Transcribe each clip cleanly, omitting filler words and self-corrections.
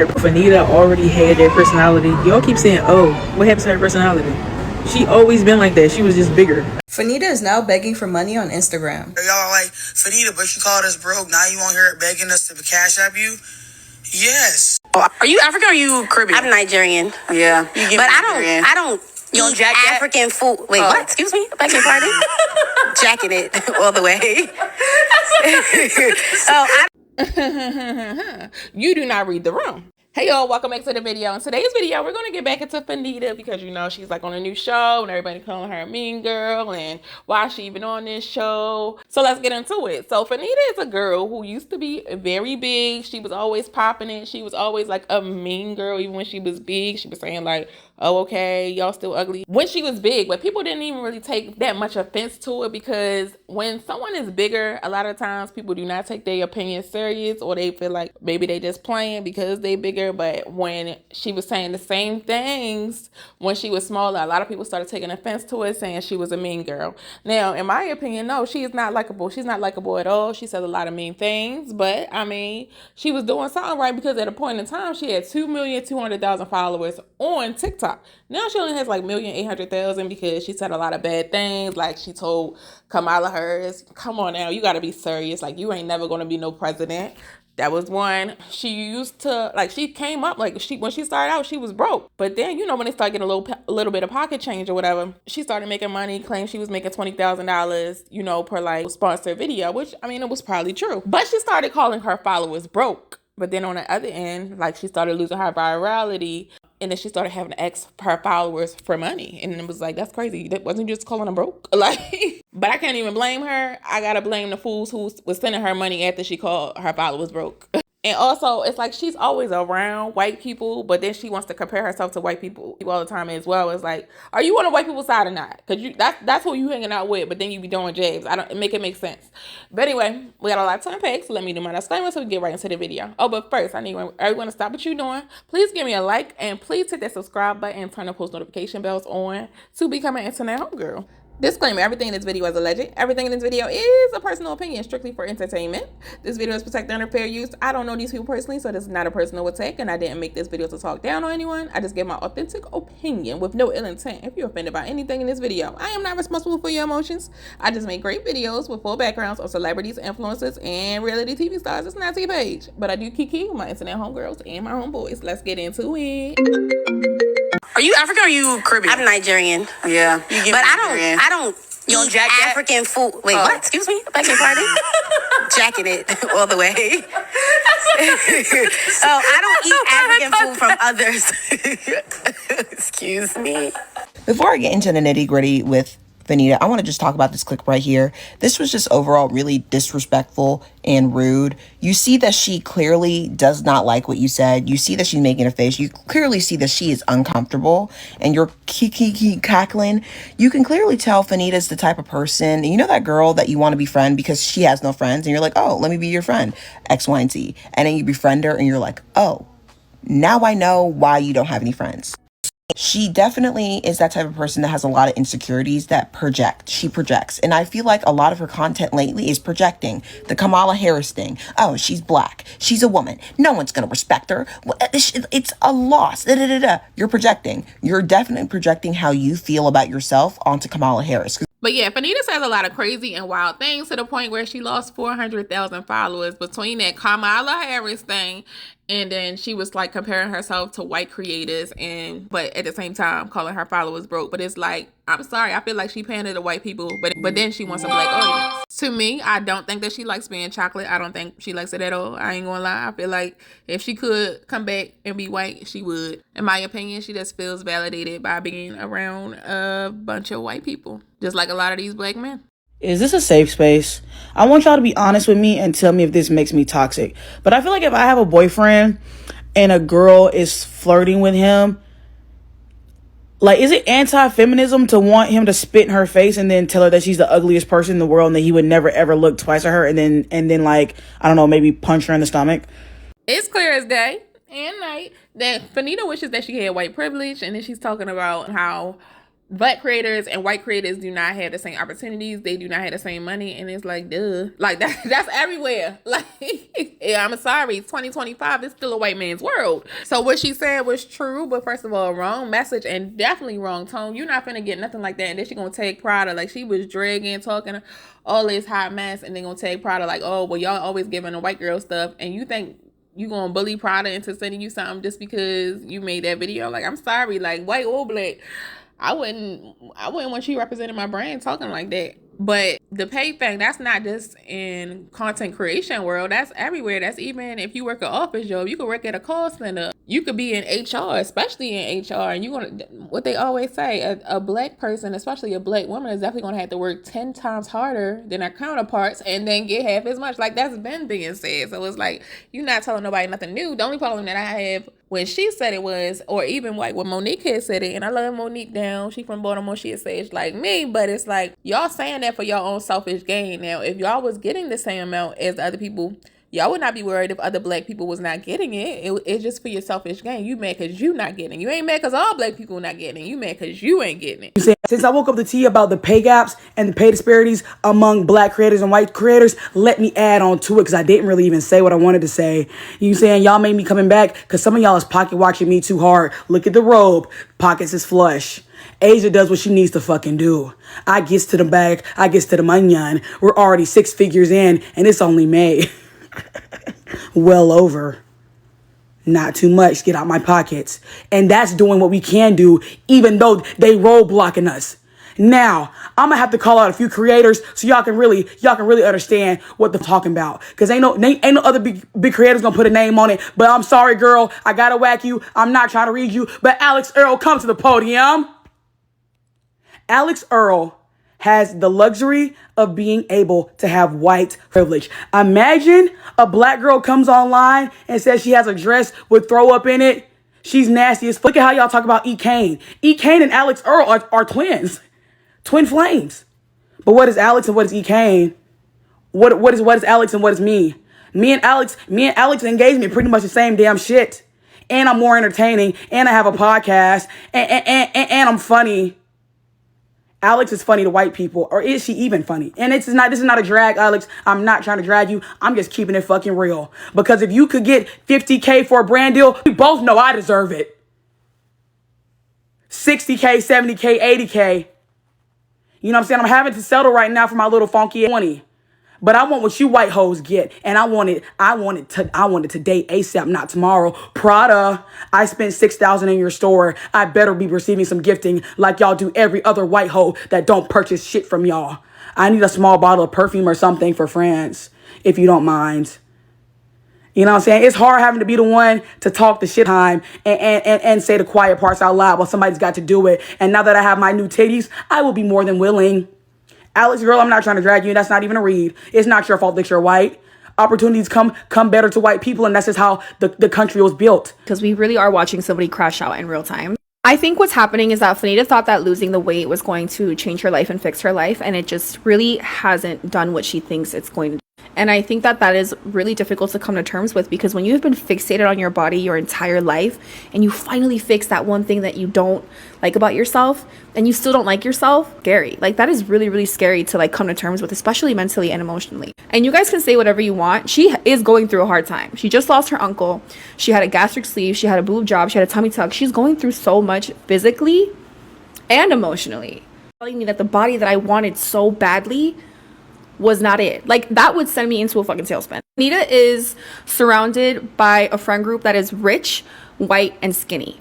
Fannita already had that personality. Y'all keep saying, oh, what happened to her personality? She always been like that. She was just bigger. Fannita is now begging for money on Instagram. Y'all are like, Fannita, but you called us broke. Now you want her begging us to Cashapp you? Yes. Are you African or are you Caribbean? I'm Nigerian. Yeah. But I don't You don't eat jack that? African food. Wait, what? Excuse me? Beg your pardon? Jacking it all the way. You do not read the room. Hey y'all, welcome back to the video. In today's video, we're going to get back into Fannita because you know she's like on a new show and everybody calling her a mean girl and why is she even on this show? So let's get into it. So Fannita is a girl who used to be very big. She was always popping it. She was always like a mean girl even when she was big. She was saying like, oh, okay, y'all still ugly. When she was big, but people didn't even really take that much offense to it because when someone is bigger, a lot of times people do not take their opinion serious or they feel like maybe they just playing because they bigger. But when she was saying the same things when she was smaller, a lot of people started taking offense to it, saying she was a mean girl. Now, in my opinion, no, she is not likable. She's not likable at all. She says a lot of mean things, but I mean, she was doing something right because at a point in time, she had 2,200,000 followers on TikTok. Now she only has like 1,800,000 because she said a lot of bad things. Like she told Kamala Harris, come on now, you got to be serious. Like you ain't never going to be no president. That was one. She used to, like, she came up, like, when she started out, she was broke. But then, you know, when they started getting a little bit of pocket change or whatever, she started making money, claimed she was making $20,000, you know, per, like, sponsored video, which, I mean, it was probably true. But she started calling her followers broke. But then on the other end, like, she started losing her virality. And then she started having to ask her followers for money. And it was like, that's crazy. That wasn't just calling them broke. Like, but I can't even blame her. I got to blame the fools who was sending her money after she called her followers broke. And also, it's like she's always around white people, but then she wants to compare herself to white people all the time as well. It's like, are you on the white people's side or not? Because that's who you hanging out with, but then you be doing jabs. It make sense. But anyway, we got a lot to unpack, so let me do my disclaimer so we get right into the video. Oh, but first, I need everyone to stop what you're doing. Please give me a like, and please hit that subscribe button and turn the post notification bells on to become an internet homegirl. Disclaimer, everything in this video is alleged. Everything in this video is a personal opinion, strictly for entertainment. This video is protected under fair use. I don't know these people personally, so this is not a personal attack, and I didn't make this video to talk down on anyone. I just give my authentic opinion with no ill intent. If you're offended by anything in this video, I am not responsible for your emotions. I just make great videos with full backgrounds of celebrities, influencers, and reality TV stars. It's not T-Page, but I do kiki with my internet homegirls and my homeboys. Let's get into it. Are you African or are you Caribbean? I'm Nigerian. Yeah. But I don't You don't eat jack that? African food. Wait, what? Excuse me? Beg your pardon? Jacking it all the way. I don't eat African food from others. Excuse me. Before I get into the nitty-gritty with Fannita, I want to just talk about this clip right here. This was just overall really disrespectful and rude. You see that she clearly does not like what you said. You see that she's making a face. You clearly see that she is uncomfortable and you're cackling. You can clearly tell Fannita's the type of person, you know, that girl that you want to befriend because she has no friends and you're like, oh, let me be your friend, X, Y, and Z. And then you befriend her and you're like, oh, now I know why you don't have any friends. She definitely is that type of person that has a lot of insecurities that project. She projects. And I feel like a lot of her content lately is projecting. The Kamala Harris thing. Oh, she's black. She's a woman. No one's going to respect her. It's a loss. You're projecting. You're definitely projecting how you feel about yourself onto Kamala Harris. But yeah, Fannita says a lot of crazy and wild things to the point where she lost 400,000 followers between that Kamala Harris thing and then she was like comparing herself to white creators but at the same time calling her followers broke. But it's like, I'm sorry, I feel like she pandered to white people, but then she wants a black audience. To me, I don't think that she likes being chocolate. I don't think she likes it at all. I ain't gonna lie. I feel like if she could come back and be white, she would. In my opinion, she just feels validated by being around a bunch of white people, just like a lot of these black men. Is this a safe space? I want y'all to be honest with me and tell me if this makes me toxic. But I feel like if I have a boyfriend and a girl is flirting with him, like, is it anti-feminism to want him to spit in her face and then tell her that she's the ugliest person in the world and that he would never ever look twice at her and then like, I don't know, maybe punch her in the stomach? It's clear as day and night that Fannita wishes that she had white privilege, and then she's talking about how black creators and white creators do not have the same opportunities. They do not have the same money. And it's like, duh. Like, that's everywhere. Like, yeah, I'm sorry. 2025 is still a white man's world. So what she said was true, but first of all, wrong message and definitely wrong tone. You're not finna get nothing like that. And then she gonna take Prada. Like, she was dragging, talking all this hot mess, and then gonna take Prada like, oh, well, y'all always giving the white girl stuff. And you think you gonna bully Prada into sending you something just because you made that video? Like, I'm sorry. Like, white or black, I wouldn't want you representing my brand talking like that. But the pay thing, that's not just in content creation world. That's everywhere. That's even if you work an office job, you could work at a call center. You could be in HR, especially in HR. And what they always say, a black person, especially a black woman, is definitely going to have to work 10 times harder than their counterparts and then get half as much. Like, that's been being said. So it's like, you're not telling nobody nothing new. The only problem that I have when she said it was, or even like when Monique had said it, and I love Monique down. She from Baltimore. She is sage like me, but it's like, y'all saying that for your own selfish gain. Now, if y'all was getting the same amount as the other people, y'all would not be worried if other black people was not getting it. It's just for your selfish gain. You mad because you not getting it. You ain't mad because all black people not getting it. You mad because you ain't getting it. Since I woke up to tea about the pay gaps and the pay disparities among black creators and white creators, let me add on to it because I didn't really even say what I wanted to say. You saying y'all made me coming back because some of y'all is pocket watching me too hard. Look at the robe. Pockets is flush. Asia does what she needs to fucking do. I gets to the bag. I gets to the manyan. We're already 6 figures in and it's only May. Well over. Not too much. Get out my pockets. And that's doing what we can do, even though they roadblocking us. Now, I'm gonna have to call out a few creators so y'all can really understand what they're talking about. Cause ain't no other big creators gonna put a name on it. But I'm sorry, girl. I gotta whack you. I'm not trying to read you. But Alex Earl, come to the podium. Alex Earl has the luxury of being able to have white privilege. Imagine a black girl comes online and says she has a dress with throw up in it. She's nasty as fuck. Look at how y'all talk about E. Kane. E. Kane and Alex Earl are twins. Twin flames. But what is Alex and what is E. Kane? What is Alex and what is me? Me and Alex engagement pretty much the same damn shit. And I'm more entertaining. And I have a podcast. And I'm funny. Alex is funny to white people, or is she even funny? And this is not a drag, Alex. I'm not trying to drag you. I'm just keeping it fucking real. Because if you could get $50K for a brand deal, we both know I deserve it. $60K, $70K, $80K. You know what I'm saying? I'm having to settle right now for my little funky 20. But I want what you white hoes get. And I want it today, ASAP, not tomorrow. Prada, I spent $6,000 in your store. I better be receiving some gifting like y'all do every other white hoe that don't purchase shit from y'all. I need a small bottle of perfume or something for France, if you don't mind. You know what I'm saying? It's hard having to be the one to talk the shit time and say the quiet parts out loud while somebody's got to do it. And now that I have my new titties, I will be more than willing. Alex, girl, I'm not trying to drag you. That's not even a read. It's not your fault that you're white. Opportunities come better to white people, and that's just how the country was built. Because we really are watching somebody crash out in real time. I think what's happening is that Fannita thought that losing the weight was going to change her life and fix her life, and it just really hasn't done what she thinks it's going to do. And I think that is really difficult to come to terms with, because when you've been fixated on your body your entire life and you finally fix that one thing that you don't like about yourself and you still don't like yourself, scary. Like, that is really, really scary to come to terms with, especially mentally and emotionally. And you guys can say whatever you want. She is going through a hard time. She just lost her uncle. She had a gastric sleeve. She had a boob job. She had a tummy tuck. She's going through so much physically and emotionally. Telling me that the body that I wanted so badly was not it. That would send me into a fucking tailspin. Fannita is surrounded by a friend group that is rich, white, and skinny.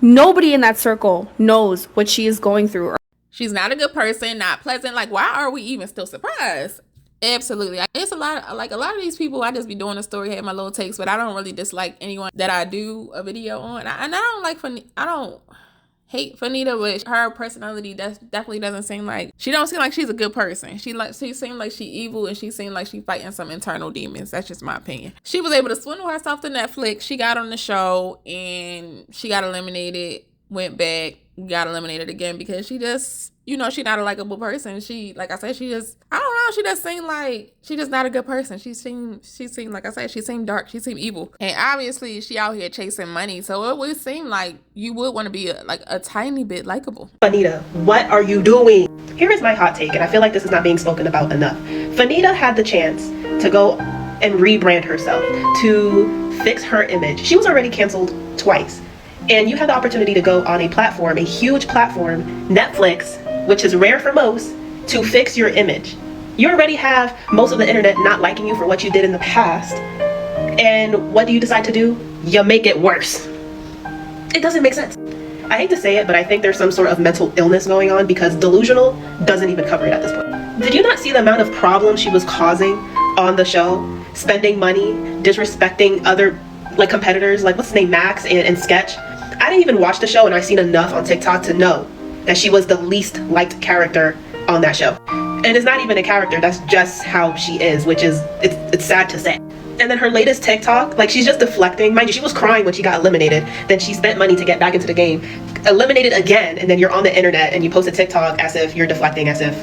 Nobody in that circle knows what she is going through. She's not a good person, not pleasant. Why are we even still surprised? Absolutely. It's a lot of these people, I just be doing a story, have my little takes, but I don't really dislike anyone that I do a video on. And I don't like I don't hate Fannita, but her personality definitely doesn't seem like, she don't seem like she's a good person. She seemed like she evil, and she seemed like she fighting some internal demons. That's just my opinion. She was able to swindle herself to Netflix. She got on the show and she got eliminated, went back, got eliminated again because she just, she's not a likable person. She, like I said, she just, I don't know, she just seemed like she just not a good person. She seemed like I said, she seemed dark, she seemed evil. And obviously she out here chasing money. So it would seem like you would want to be a tiny bit likable. Fannita, what are you doing? Here is my hot take, and I feel like this is not being spoken about enough. Fannita had the chance to go and rebrand herself, to fix her image. She was already canceled twice. And you had the opportunity to go on a platform, a huge platform, Netflix, which is rare for most, to fix your image. You already have most of the internet not liking you for what you did in the past. And what do you decide to do? You make it worse. It doesn't make sense. I hate to say it, but I think there's some sort of mental illness going on, because delusional doesn't even cover it at this point. Did you not see the amount of problems she was causing on the show? Spending money, disrespecting other competitors, like what's his name, Max and Sketch. I didn't even watch the show, and I've seen enough on TikTok to know that she was the least liked character on that show. And it's not even a character, that's just how she is, which is, it's sad to say. And then her latest TikTok, like, she's just deflecting. Mind you, she was crying when she got eliminated. Then she spent money to get back into the game. Eliminated again, and then you're on the internet and you post a TikTok as if you're deflecting, as if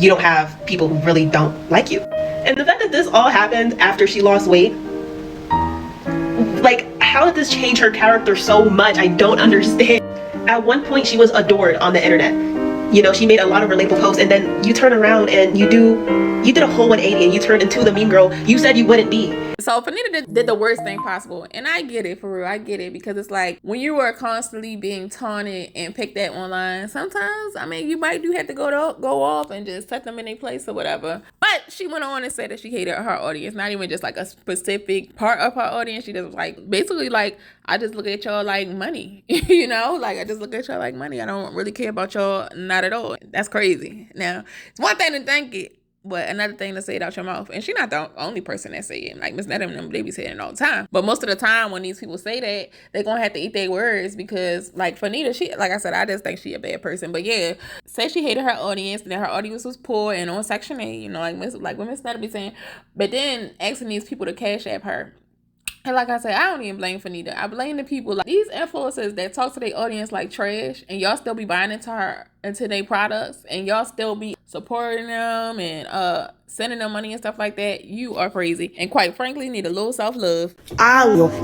you don't have people who really don't like you. And the fact that this all happened after she lost weight, like, how did this change her character so much? I don't understand. At one point, she was adored on the internet. You know, she made a lot of relatable posts, and then you turn around and you did a whole 180 and you turned into the mean girl you said you wouldn't be. So Fannita did the worst thing possible. And I get it, for real. I get it, because it's like when you are constantly being taunted and picked at online, sometimes, I mean, you might do have to go off and just set them in their place or whatever. But she went on and said that she hated her audience, not even just like a specific part of her audience. She just like, basically like, I just look at y'all like money, you know, like I just look at y'all like money. I don't really care about y'all, not at all. That's crazy. Now, it's one thing to think it, but another thing to say it out your mouth. And she's not the only person that say it. Like Miss Netta and them, they be saying it all the time. But most of the time when these people say that, they're gonna have to eat their words, because like Fannita, she, like I said, I just think she a bad person. But yeah, say she hated her audience and that her audience was poor and on Section 8, you know, like what Miss Netta be saying. But then asking these people to cash app her. And like I said, I don't even blame Fannita. I blame the people, like these influencers that talk to their audience like trash, and y'all still be buying into their products, and y'all still be supporting them and sending them money and stuff like that. You are crazy, and quite frankly, need a little self-love.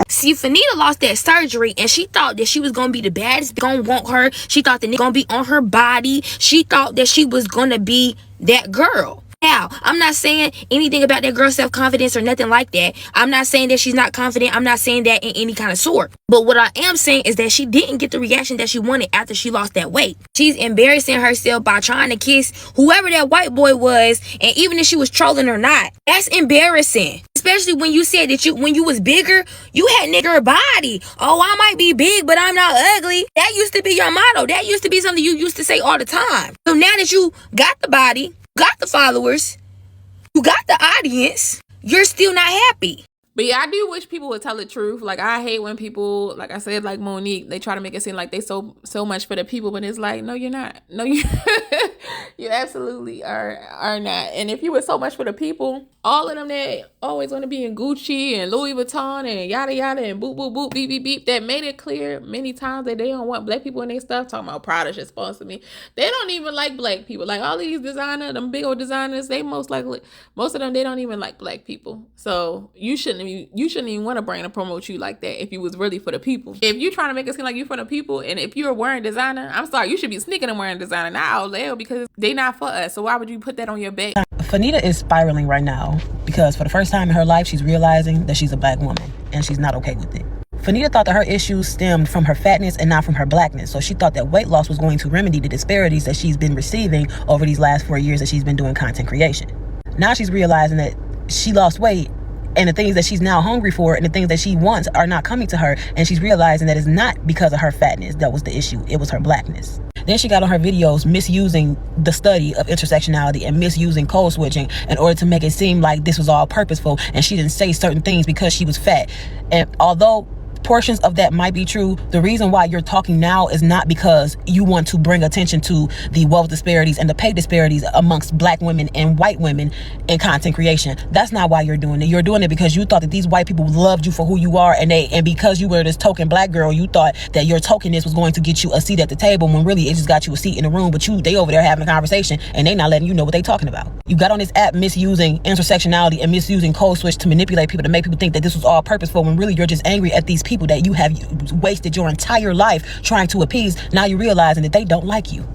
See, Fannita lost that surgery, and she thought that she was gonna be the baddest, gonna want her. She thought the nigga gonna be on her body. She thought that she was gonna be that girl. Now, I'm not saying anything about that girl's self-confidence or nothing like that. I'm not saying that she's not confident. I'm not saying that in any kind of sort. But what I am saying is that she didn't get the reaction that she wanted after she lost that weight. She's embarrassing herself by trying to kiss whoever that white boy was, and even if she was trolling or not, that's embarrassing. Especially when you said that when you was bigger, you had nigger body. Oh, I might be big, but I'm not ugly. That used to be your motto. That used to be something you used to say all the time. So now that you got the body, got the followers, you got the audience, you're still not happy. But yeah, I do wish people would tell the truth. Like, I hate when people, like I said, like Monique, they try to make it seem like they so much for the people, but it's like, no, you're not. No, you absolutely are not. And if you were so much for the people, all of them that always want to be in Gucci and Louis Vuitton and yada yada and boop boop boop beep beep beep, that made it clear many times that they don't want black people in their stuff. Talking about Prada should sponsor me. They don't even like black people. Like all these designers, them big old designers, they most of them, they don't even like black people. So you shouldn't even want to brand and promote you like that if you was really for the people. If you trying to make it seem like you for the people, and if you're wearing designer, I'm sorry, you should be sneaking and wearing designer, not out loud, because they not for us. So why would you put that on your back? Fannita is spiraling right now because for the first time in her life, she's realizing that she's a black woman and she's not okay with it. Fannita thought that her issues stemmed from her fatness and not from her blackness. So she thought that weight loss was going to remedy the disparities that she's been receiving over these last 4 years that she's been doing content creation. Now she's realizing that she lost weight, and the things that she's now hungry for and the things that she wants are not coming to her, and she's realizing that it's not because of her fatness that was the issue, it was her blackness. Then she got on her videos misusing the study of intersectionality and misusing code switching in order to make it seem like this was all purposeful, and she didn't say certain things because she was fat. And although portions of that might be true, the reason why you're talking now is not because you want to bring attention to the wealth disparities and the pay disparities amongst black women and white women in content creation. That's not why you're doing it. You're doing it because you thought that these white people loved you for who you are, and because you were this token black girl, you thought that your tokenness was going to get you a seat at the table, when really it just got you a seat in the room. But they over there having a conversation and they not letting you know what they talking about. You got on this app misusing intersectionality and misusing code switch to manipulate people, to make people think that this was all purposeful, when really you're just angry at these people that you have wasted your entire life trying to appease. Now you're realizing that they don't like you.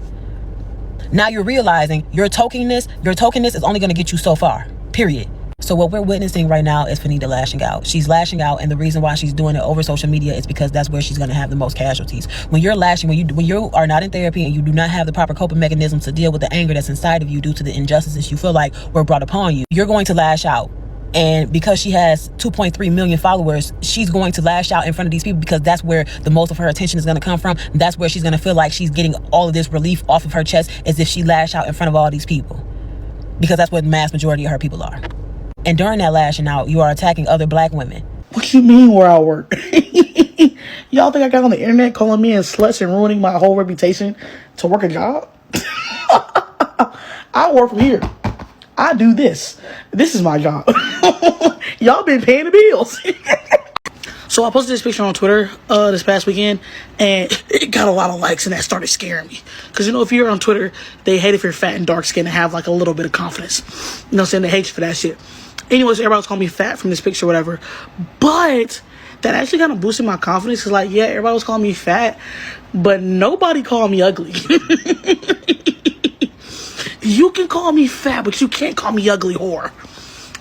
Now you're realizing your tokenness is only going to get you so far, period. So what we're witnessing right now is Fannita lashing out. She's lashing out, and the reason why she's doing it over social media is because that's where she's going to have the most casualties. When you're lashing, when you are not in therapy and you do not have the proper coping mechanisms to deal with the anger that's inside of you due to the injustices you feel like were brought upon you, you're going to lash out. And because she has 2.3 million followers, she's going to lash out in front of these people, because that's where the most of her attention is going to come from. That's where she's going to feel like she's getting all of this relief off of her chest, as if she lash out in front of all these people, because that's what the mass majority of her people are. And during that lashing out, you are attacking other black women. What you mean where I work? Y'all think I got on the internet calling me and sluts and ruining my whole reputation to work a job? I work from here. I do this. This is my job. Y'all been paying the bills. So I posted this picture on Twitter this past weekend, and it got a lot of likes, and that started scaring me. Because, if you're on Twitter, they hate if you're fat and dark-skinned and have, like, a little bit of confidence. You know what I'm saying? They hate you for that shit. Anyways, everybody was calling me fat from this picture or whatever. But that actually kind of boosted my confidence. Because, like, yeah, everybody was calling me fat, but nobody called me ugly. You can call me fat, but you can't call me ugly, whore.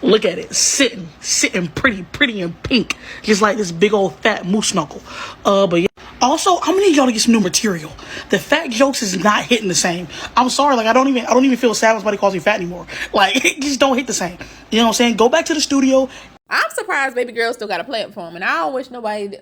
Look at it, sitting pretty and pink, just like this big old fat moose knuckle. But yeah. Also, I'm gonna need y'all to get some new material. The fat jokes is not hitting the same. I'm sorry, like I don't even feel sad when somebody calls me fat anymore. Like, it just don't hit the same. You know what I'm saying? Go back to the studio. I'm surprised baby girl still got a platform, and I don't wish nobody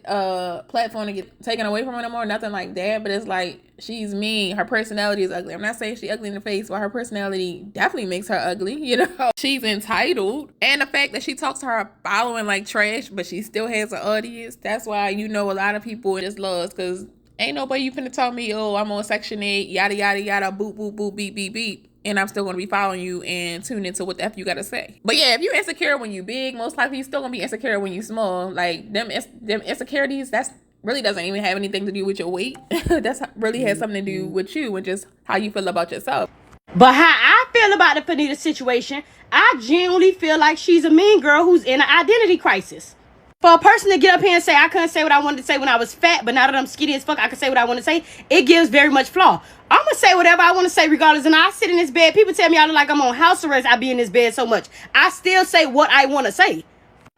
platform to get taken away from her no more, nothing like that. But it's like, she's mean. Her personality is ugly. I'm not saying she ugly in the face, but her personality definitely makes her ugly. She's entitled, and the fact that she talks to her following like trash, but she still has an audience. That's why a lot of people just lost, because ain't nobody you finna tell me, oh, I'm on Section 8, yada yada yada, boop boop boop, beep beep beep, and I'm still going to be following you and tune into what the F you got to say. But yeah, if you're insecure when you big, most likely you're still going to be insecure when you small. Like, them insecurities, that's really doesn't even have anything to do with your weight. That's really has something to do with you and just how you feel about yourself. But how I feel about the Fannita situation, I genuinely feel like she's a mean girl who's in an identity crisis. For a person to get up here and say, I couldn't say what I wanted to say when I was fat, but now that I'm skinny as fuck, I can say what I want to say, it gives very much flaw. I'm going to say whatever I want to say regardless. And I sit in this bed. People tell me I look like I'm on house arrest. I be in this bed so much. I still say what I want to say.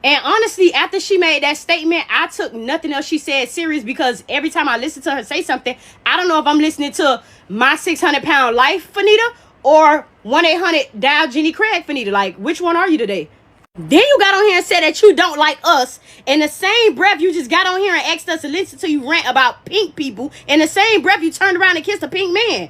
And honestly, after she made that statement, I took nothing else she said serious, because every time I listen to her say something, I don't know if I'm listening to my 600-pound life Fannita or 1-800-dial Jenny Craig Fannita. Like, which one are you today? Then you got on here and said that you don't like us. In the same breath, you just got on here and asked us to listen to you rant about pink people. In the same breath, you turned around and kissed a pink man.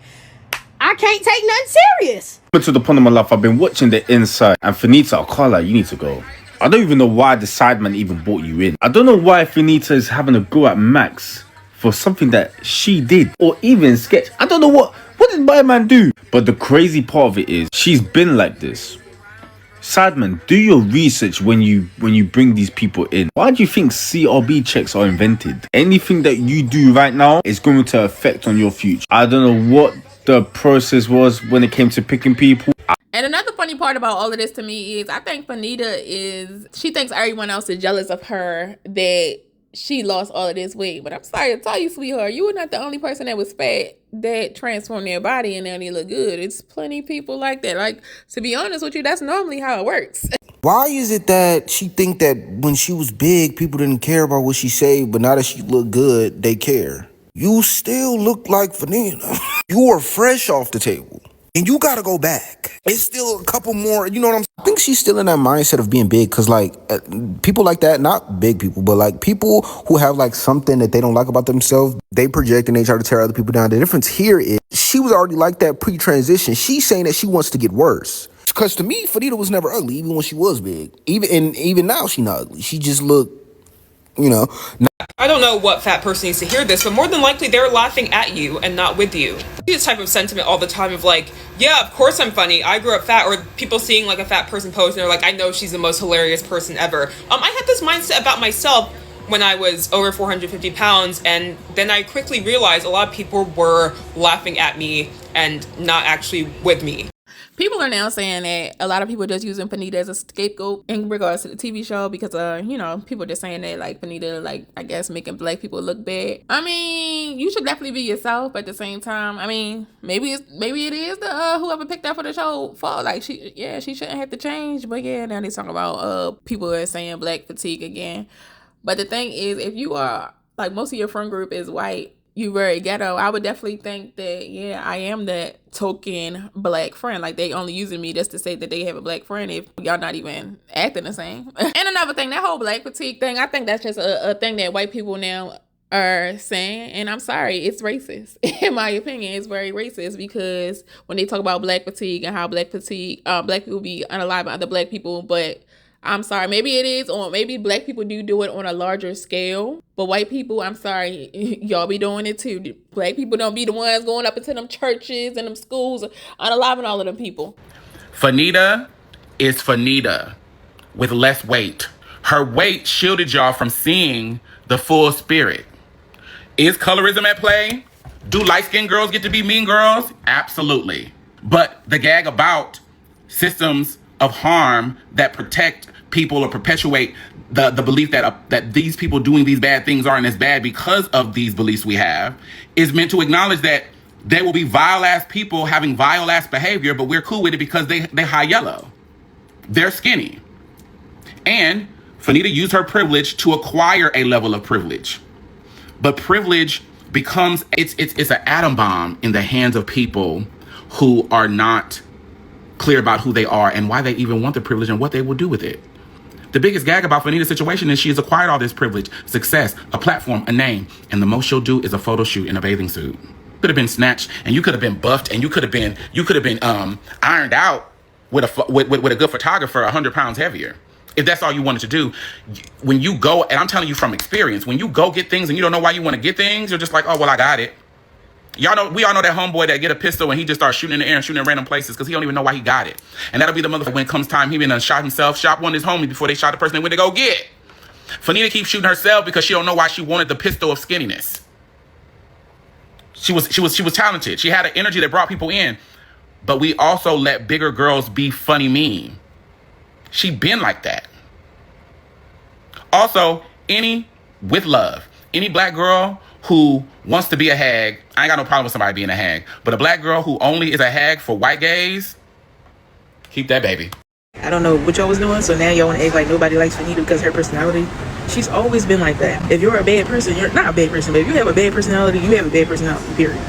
I can't take nothing serious. But to the point of my life, I've been watching the inside. And Fannita, I can't lie, you need to go. I don't even know why the sideman even brought you in. I don't know why Fannita is having a go at Max for something that she did. Or even sketch. I don't know what did my man do? But the crazy part of it is, she's been like this. Sideman, do your research when you bring these people in. Why do you think CRB checks are invented? Anything that you do right now is going to affect on your future. I don't know what the process was when it came to picking people. And another funny part about all of this to me is, I think Fannita she thinks everyone else is jealous of her that she lost all of this weight. But I'm sorry to tell you, sweetheart, you were not the only person that was fat that transformed their body and now they look good. It's plenty of people like that. Like, to be honest with you, that's normally how it works. Why is it that she think that when she was big, people didn't care about what she said, but now that she look good, they care? You still look like Fannita. You are fresh off the table. And you gotta go back. It's still a couple more, you know what I'm saying? I think she's still in that mindset of being big, because like people like that, not big people, but like people who have like something that they don't like about themselves, they project and they try to tear other people down. The difference here is she was already like that pre-transition. She's saying that she wants to get worse. Because to me, Fannita was never ugly, even when she was big. Even now, she not ugly. She just looked you know. I don't know what fat person needs to hear this, but more than likely they're laughing at you and not with you. I see this type of sentiment all the time of like, yeah, of course I'm funny, I grew up fat, or people seeing like a fat person post and they're like, I know she's the most hilarious person ever. I had this mindset about myself when I was over 450 pounds, and then I quickly realized a lot of people were laughing at me and not actually with me. People are now saying that a lot of people just using Fannita as a scapegoat in regards to the TV show because, you know, people just saying that, like, Fannita, like, I guess making black people look bad. I mean, you should definitely be yourself, but at the same time, I mean, maybe it is the, whoever picked her for the show fault. Like, she shouldn't have to change, but yeah, now they talking about, people are saying black fatigue again. But the thing is, if you are, like, most of your friend group is white, you very ghetto, I would definitely think that, yeah, I am that token black friend. Like, they only using me just to say that they have a black friend if y'all not even acting the same. And another thing, that whole black fatigue thing, I think that's just a thing that white people now are saying, and I'm sorry, it's racist. In my opinion, it's very racist, because when they talk about black fatigue and how black people be unalive by other black people, but I'm sorry, maybe it is, or maybe black people do it on a larger scale, but white people, I'm sorry, y'all be doing it too. Black people don't be the ones going up into them churches and them schools, unaliving all of them people. Fannita is Fannita with less weight. Her weight shielded y'all from seeing the full spirit. Is colorism at play? Do light-skinned girls get to be mean girls? Absolutely. But the gag about systems of harm that protect people or perpetuate the belief that these people doing these bad things aren't as bad because of these beliefs we have is meant to acknowledge that there will be vile-ass people having vile-ass behavior, but we're cool with it because they high yellow. They're skinny. And Fannita used her privilege to acquire a level of privilege. But privilege becomes, it's an atom bomb in the hands of people who are not clear about who they are and why they even want the privilege and what they will do with it. The biggest gag about Fannita's situation is she has acquired all this privilege, success, a platform, a name, and the most she'll do is a photo shoot in a bathing suit. Could have been snatched, and you could have been buffed, and you could have been ironed out with a good photographer 100 pounds heavier. If that's all you wanted to do, when you go, and I'm telling you from experience, when you go get things and you don't know why you want to get things, you're just like, oh, well, I got it. We all know that homeboy that get a pistol and he just starts shooting in the air and shooting in random places because he don't even know why he got it. And that'll be the motherfucker when it comes time, he been done shot himself, shot one of his homies before they shot the person they went to go get. Fannita keeps shooting herself because she don't know why she wanted the pistol of skinniness. She was talented. She had an energy that brought people in. But we also let bigger girls be funny mean. She been like that. Also, any black girl who wants to be a hag, I ain't got no problem with somebody being a hag, but a black girl who only is a hag for white gays, keep that baby. I don't know what y'all was doing, so now y'all want to act like nobody likes Fannita because of her personality. She's always been like that. If you're a bad person, you're not a bad person, but if you have a bad personality, you have a bad personality, period.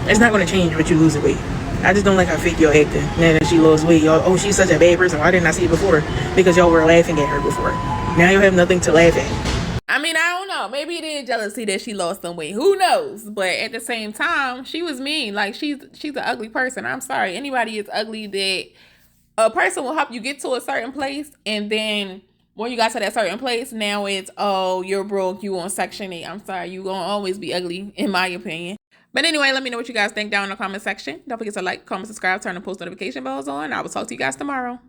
It's not going to change with you losing weight. I just don't like how fake y'all acting. Now that she lost weight, y'all, oh, she's such a bad person. Why didn't I see it before? Because y'all were laughing at her before. Now you have nothing to laugh at. I mean, I don't know. Maybe it is jealousy that she lost some weight. Who knows? But at the same time, she was mean. Like, she's an ugly person. I'm sorry. Anybody is ugly. That a person will help you get to a certain place, and then when you got to that certain place, now it's, oh, you're broke, you on Section 8. I'm sorry. You gonna always be ugly, in my opinion. But anyway, let me know what you guys think down in the comment section. Don't forget to like, comment, subscribe, turn the post notification bells on. I will talk to you guys tomorrow.